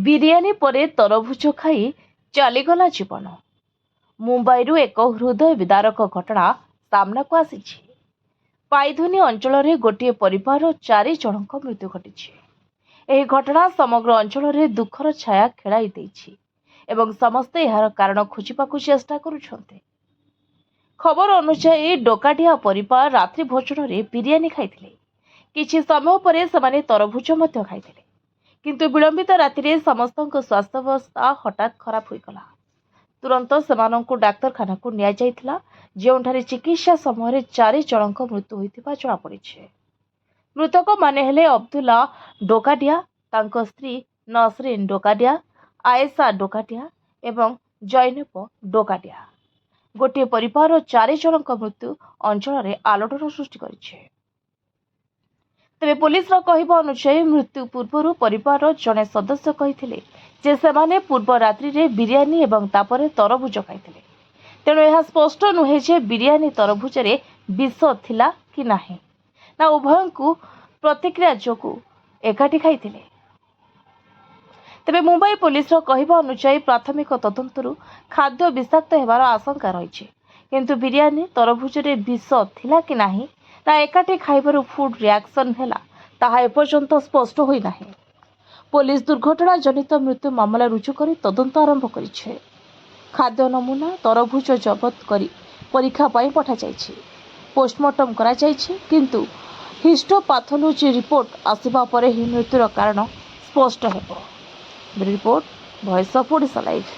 ବିରିୟାନୀ ପରେ ତରଭୁଜ ଖାଇ ଚାଲିଗଲା ଜୀବନ। ମୁମ୍ବାଇରୁ ଏକ ହୃଦୟ ବିଦାରକ ଘଟଣା ସାମ୍ନାକୁ ଆସିଛି। ପାଇଧୁନି ଅଞ୍ଚଳରେ ଗୋଟିଏ ପରିବାରର 4 ଜଣଙ୍କ ମୃତ୍ୟୁ ଘଟିଛି। ଏହି ଘଟଣା ସମଗ୍ର ଅଞ୍ଚଳରେ ଦୁଃଖର ଛାୟା ଖେଳାଇ ଦେଇଛି ଏବଂ ସମସ୍ତେ ଏହାର କାରଣ ଖୋଜିବାକୁ ଚେଷ୍ଟା କରୁଛନ୍ତି। ଖବର ଅନୁଯାୟୀ ଡୋକାଡିଆ ପରିବାର ରାତ୍ରି ଭୋଜନରେ ବିରିୟାନୀ ଖାଇଥିଲେ। କିଛି ସମୟ ପରେ ସେମାନେ ତରଭୁଜ ମଧ୍ୟ ଖାଇଥିଲେ, କିନ୍ତୁ ବିଳମ୍ବିତ ରାତିରେ ସମସ୍ତଙ୍କ ସ୍ୱାସ୍ଥ୍ୟାବସ୍ଥା ହଠାତ୍ ଖରାପ ହୋଇଗଲା। ତୁରନ୍ତ ସେମାନଙ୍କୁ ଡାକ୍ତରଖାନାକୁ ନିଆଯାଇଥିଲା, ଯେଉଁଠାରେ ଚିକିତ୍ସା ସମୟରେ 4 ଜଣଙ୍କ ମୃତ୍ୟୁ ହୋଇଥିବା ଜଣାପଡ଼ିଛି। ମୃତକମାନେ ହେଲେ ଅବଦୁଲ୍ଲା ଡୋକାଡିଆ, ତାଙ୍କ ସ୍ତ୍ରୀ ନସରିନ୍ ଡୋକାଡିଆ, ଆଏଶା ଡୋକାଡିଆ ଏବଂ ଜୈନବ ଡୋକାଡିଆ। ଗୋଟିଏ ପରିବାରର 4 ଜଣଙ୍କ ମୃତ୍ୟୁ ଅଞ୍ଚଳରେ ଆଲୋଡ଼ନ ସୃଷ୍ଟି କରିଛି। ତେବେ ପୋଲିସର କହିବା ଅନୁଯାୟୀ ମୃତ୍ୟୁ ପୂର୍ବରୁ ପରିବାରର ଜଣେ ସଦସ୍ୟ କହିଥିଲେ ଯେ ସେମାନେ ପୂର୍ବ ରାତ୍ରିରେ ବିରିୟାନୀ ଏବଂ ତାପରେ ତରଭୁଜ ଖାଇଥିଲେ। ତେଣୁ ଏହା ସ୍ପଷ୍ଟ ନୁହେଁ ଯେ ବିରିୟାନୀ ତରଭୁଜରେ ବିଷ ଥିଲା କି ନାହିଁ, ନା ଉଭୟଙ୍କୁ ପ୍ରତିକ୍ରିୟା ଯୋଗୁଁ ଏକାଠି ଖାଇଥିଲେ। ତେବେ ମୁମ୍ବାଇ ପୋଲିସର କହିବା ଅନୁଯାୟୀ ପ୍ରାଥମିକ ତଦନ୍ତରୁ ଖାଦ୍ୟ ବିଷାକ୍ତ ହେବାର ଆଶଙ୍କା ରହିଛି, କିନ୍ତୁ ବିରିୟାନୀ ତରଭୁଜରେ ବିଷ ଥିଲା କି ନାହିଁ, ନା ଏକାଠି ଖାଇବାରୁ ଫୁଡ୍ ରିଆକ୍ସନ ହେଲା, ତାହା ଏପର୍ଯ୍ୟନ୍ତ ସ୍ପଷ୍ଟ ହୋଇନାହିଁ। ପୋଲିସ ଦୁର୍ଘଟଣା ଜନିତ ମୃତ୍ୟୁ ମାମଲା ରୁଜୁ କରି ତଦନ୍ତ ଆରମ୍ଭ କରିଛି। ଖାଦ୍ୟ ନମୁନା ତରଭୁଜ ଜବତ କରି ପରୀକ୍ଷା ପାଇଁ ପଠାଯାଇଛି। ପୋଷ୍ଟମର୍ଟମ କରାଯାଇଛି, କିନ୍ତୁ ହିଷ୍ଟୋପାଥୋଲୋଜି ରିପୋର୍ଟ ଆସିବା ପରେ ହିଁ ମୃତ୍ୟୁର କାରଣ ସ୍ପଷ୍ଟ ହେବ। Report, voice of Odisha live.